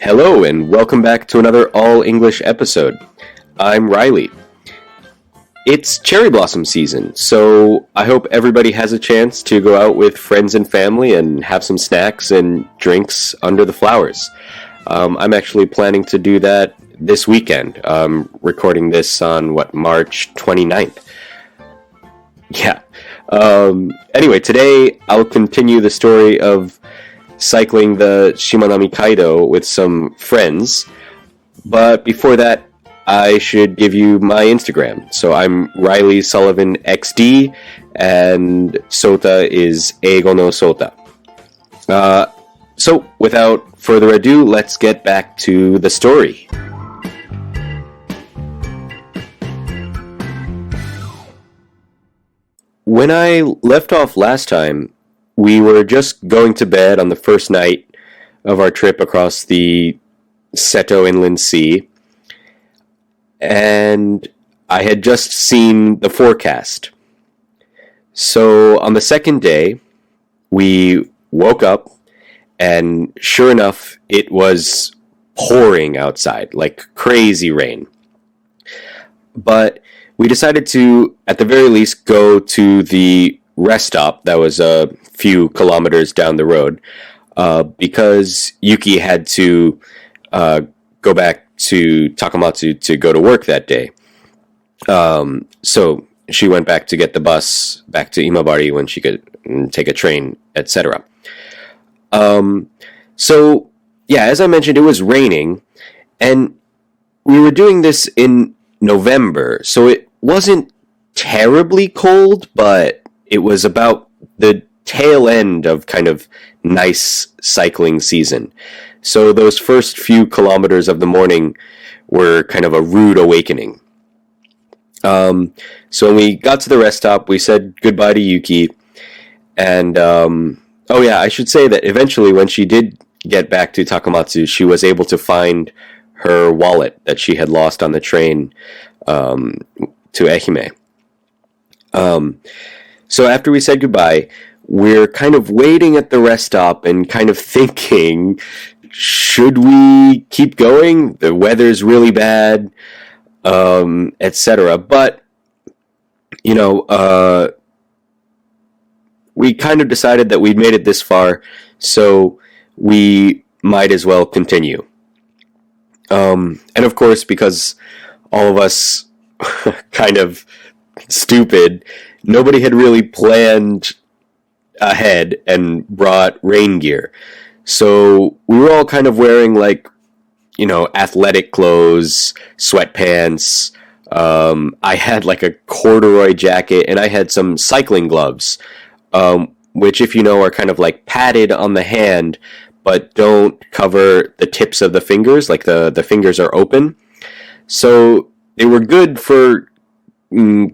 Hello and welcome back to another all-English episode. I'm Reilly. It's cherry blossom season, so I hope everybody has a chance to go out with friends and family and have some snacks and drinks under the flowers. I'm actually planning to do that this weekend. I'm recording this on, March 29th. Yeah. Anyway, today I'll continue the story of cycling the Shimanami Kaido with some friends. But before that, I should give you my Instagram. So I'm Reilly Sullivan XD, and Sota is eigonosota. So without further ado, let's get back to the story. When I left off last time, we were just going to bed on the first night of our trip across the Seto Inland Sea, and I had just seen the forecast. So on the second day, we woke up, and sure enough, it was pouring outside, like crazy rain. But we decided to, at the very least, go to the rest stop that was a few kilometers down the road, because Yuki had to go back to Takamatsu to go to work that day. So she went back to get the bus back to Imabari when she could take a train, etc. So, yeah, as I mentioned, it was raining, and we were doing this in November, so it wasn't terribly cold, but it was about the tail end of kind of nice cycling season. So those first few kilometers of the morning were kind of a rude awakening. So when we got to the rest stop, we said goodbye to Yuki. And, oh yeah, I should say that eventually when she did get back to Takamatsu, she was able to find her wallet that she had lost on the train to Ehime. So after we said goodbye, we're kind of waiting at the rest stop and kind of thinking, should we keep going? The weather's really bad, etc. But, you know, we kind of decided that we'd made it this far, so we might as well continue. And of course, because all of us kind of stupid, nobody had really planned ahead and brought rain gear. So we were all kind of wearing, like, you know, athletic clothes, sweatpants. I had like a corduroy jacket, and I had some cycling gloves, which, if you know, are kind of like padded on the hand, but don't cover the tips of the fingers, like the fingers are open. So they were good for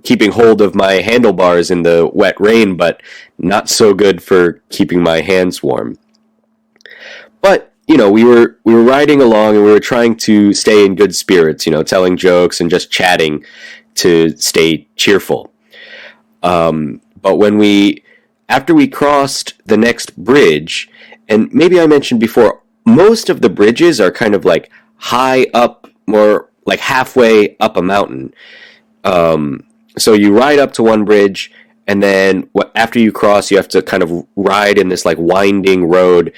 keeping hold of my handlebars in the wet rain, but not so good for keeping my hands warm. But, you know, we were riding along, and we were trying to stay in good spirits, you know, telling jokes and just chatting to stay cheerful. But after we crossed the next bridge, and maybe I mentioned before, most of the bridges are kind of like high up, more like halfway up a mountain. So you ride up to one bridge, and then after you cross, you have to kind of ride in this like winding road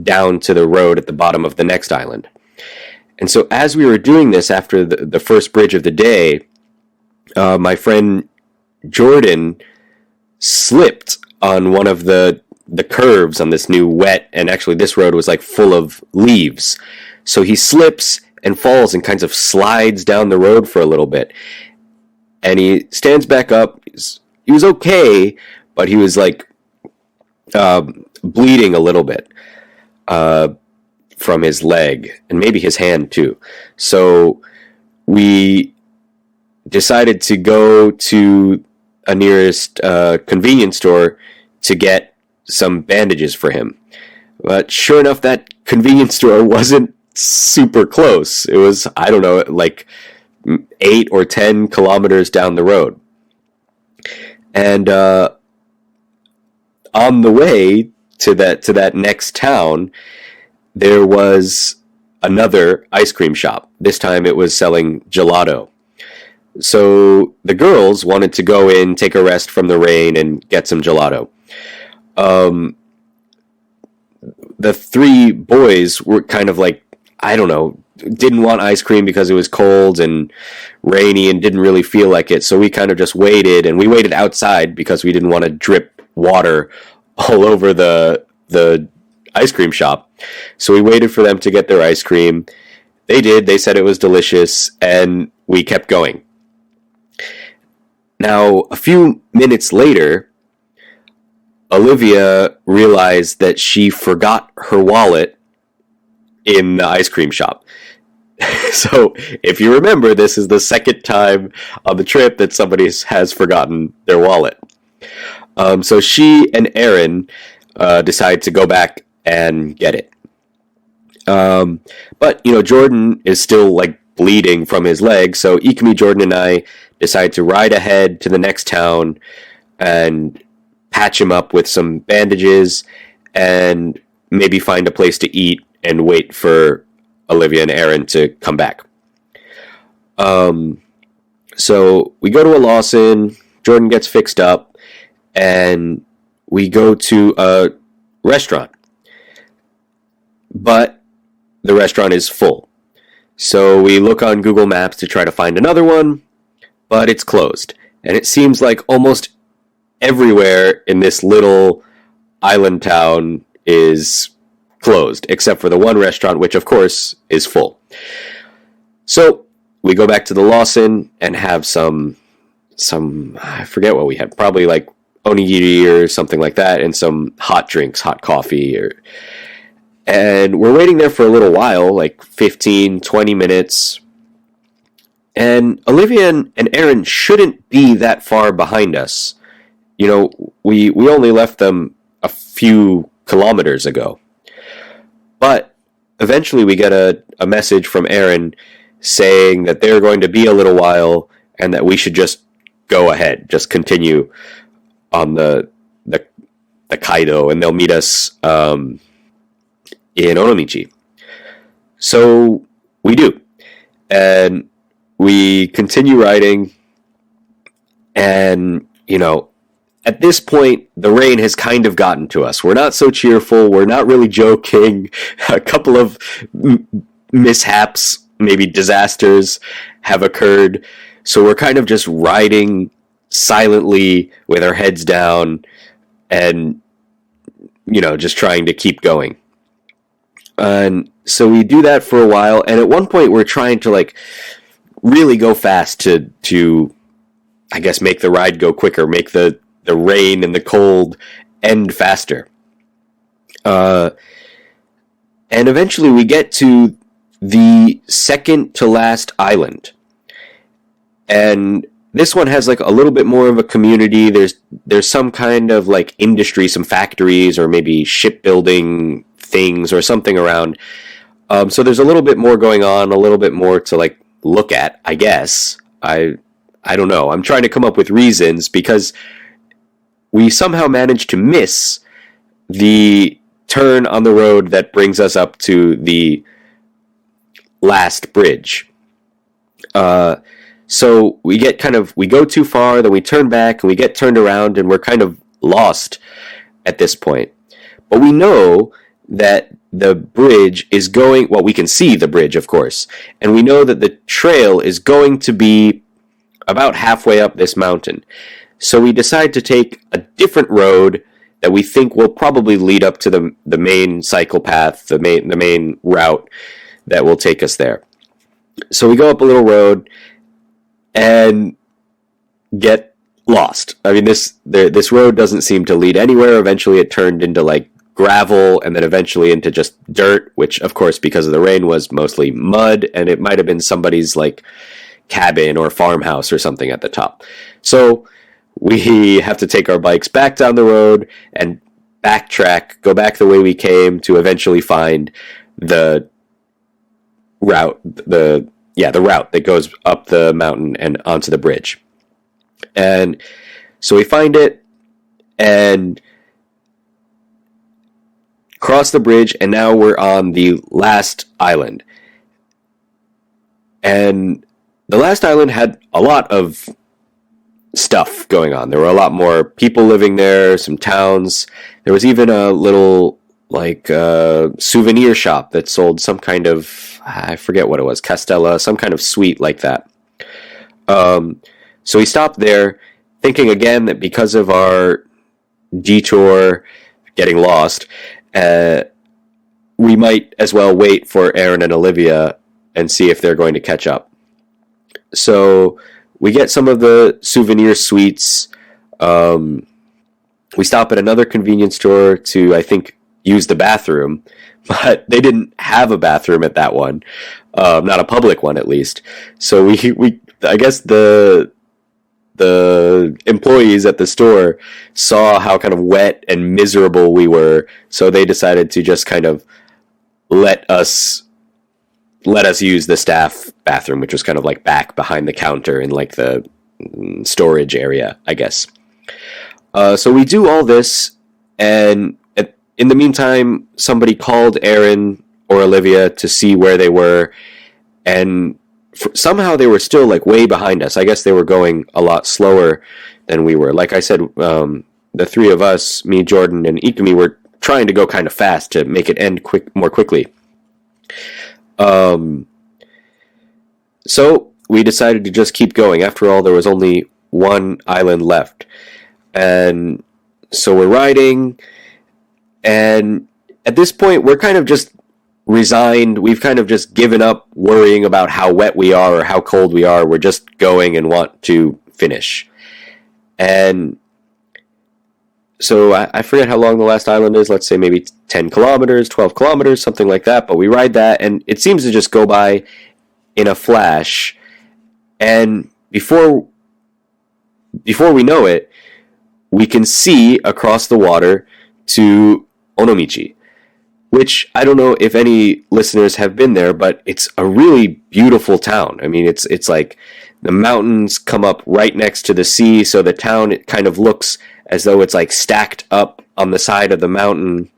down to the road at the bottom of the next island. And so as we were doing this after the first bridge of the day, my friend Jordan slipped on one of the curves on this new wet, and actually this road was like full of leaves. So he slips and falls and kind of slides down the road for a little bit. And he stands back up. He was okay, but he was like bleeding a little bit from his leg, and maybe his hand too. So we decided to go to a nearest convenience store to get some bandages for him. But sure enough, that convenience store wasn't super close. It was, I don't know, like 8 or 10 kilometers down the road. And on the way to that next town, there was another ice cream shop. This time it was selling gelato. So the girls wanted to go in, take a rest from the rain, and get some gelato. The three boys were kind of like, I don't know, didn't want ice cream because it was cold and rainy and didn't really feel like it. So we kind of just waited, and we waited outside because we didn't want to drip water all over the ice cream shop. So we waited for them to get their ice cream. They did. They said it was delicious, and we kept going. Now, a few minutes later, Olivia realized that she forgot her wallet in the ice cream shop. So, if you remember, this is the second time on the trip that somebody has forgotten their wallet. So she and Aaron decide to go back and get it. But, Jordan is still, bleeding from his leg, so Ikmi, Jordan, and I decide to ride ahead to the next town and patch him up with some bandages and maybe find a place to eat and wait for Olivia and Aaron to come back. So we go to a Lawson, Jordan gets fixed up, and we go to a restaurant. But the restaurant is full. So we look on Google Maps to try to find another one, but it's closed. And it seems like almost everywhere in this little island town is closed, except for the one restaurant, which of course is full. So we go back to the Lawson and have some I forget what we had, probably like onigiri or something like that, and some hot drinks, hot coffee. And we're waiting there for a little while, like 15, 20 minutes. And Olivia and Aaron shouldn't be that far behind us. We only left them a few kilometers ago. But eventually we get a message from Aaron saying that they're going to be a little while and that we should just go ahead, just continue on the Kaido, and they'll meet us in Onomichi. So we do. And we continue riding, and, at this point, the rain has kind of gotten to us. We're not so cheerful. We're not really joking. A couple of mishaps, maybe disasters, have occurred. So we're kind of just riding silently with our heads down and, just trying to keep going. And so we do that for a while. And at one point, we're trying to, really go fast to, I guess, make the ride go quicker, make the rain and the cold end faster. And eventually we get to the second to last island. And this one has a little bit more of a community. There's some kind of industry, some factories, or maybe shipbuilding things or something around. So there's a little bit more going on, a little bit more to look at, I guess. I don't know. I'm trying to come up with reasons because we somehow managed to miss the turn on the road that brings us up to the last bridge. So we go too far, then we turn back, and we get turned around, and we're kind of lost at this point. But we know that the bridge is going, we can see the bridge, of course, and we know that the trail is going to be about halfway up this mountain. So we decide to take a different road that we think will probably lead up to the main cycle path, the main route that will take us there. So we go up a little road and get lost. I mean, this road doesn't seem to lead anywhere. Eventually it turned into gravel, and then eventually into just dirt, which of course because of the rain was mostly mud, and it might have been somebody's cabin or farmhouse or something at the top. So we have to take our bikes back down the road and backtrack, go back the way we came to eventually find the route, the route that goes up the mountain and onto the bridge. And so we find it, and crossed the bridge, and now we're on the last island. And the last island had a lot of stuff going on. There were a lot more people living there, some towns. There was even a little souvenir shop that sold some kind of, I forget what it was, Castella, some kind of sweet like that. So we stopped there, thinking again that because of our detour, getting lost, we might as well wait for Aaron and Olivia and see if they're going to catch up. So we get some of the souvenir sweets. We stop at another convenience store to, I think, use the bathroom, but they didn't have a bathroom at that one, not a public one at least. So we I guess the employees at the store saw how kind of wet and miserable we were, so they decided to just kind of let us use the staff bathroom, which was kind of like back behind the counter in like the storage area, I guess. So we do all this, and in the meantime, somebody called Aaron or Olivia to see where they were, and somehow they were still like way behind us. I guess they were going a lot slower than we were. Like I said, the three of us, me, Jordan, and Ikumi, were trying to go kind of fast to make it end more quickly. So we decided to just keep going. After all, there was only one island left. And so we're riding, and at this point, we're kind of just resigned. We've kind of just given up worrying about how wet we are or how cold we are. We're just going and want to finish. And so I forget how long the last island is. Let's say maybe 10 kilometers, 12 kilometers, something like that. But we ride that, and it seems to just go by in a flash. And before we know it, we can see across the water to Onomichi, which I don't know if any listeners have been there, but it's a really beautiful town. I mean, it's like the mountains come up right next to the sea, so the town, it kind of looks as though it's like stacked up on the side of the mountain.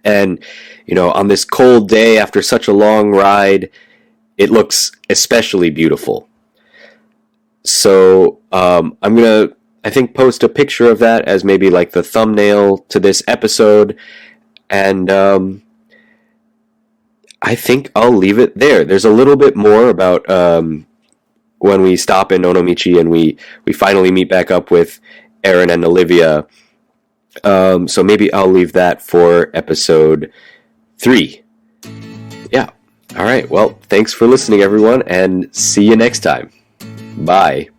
And, you know, on this cold day after such a long ride, it looks especially beautiful. So I'm going to, I think, post a picture of that as maybe like the thumbnail to this episode. And I think I'll leave it there. There's a little bit more about when we stop in Onomichi and we finally meet back up with Aaron and Olivia. So maybe I'll leave that for episode 3. Yeah. All right. Well, thanks for listening, everyone, and see you next time. Bye.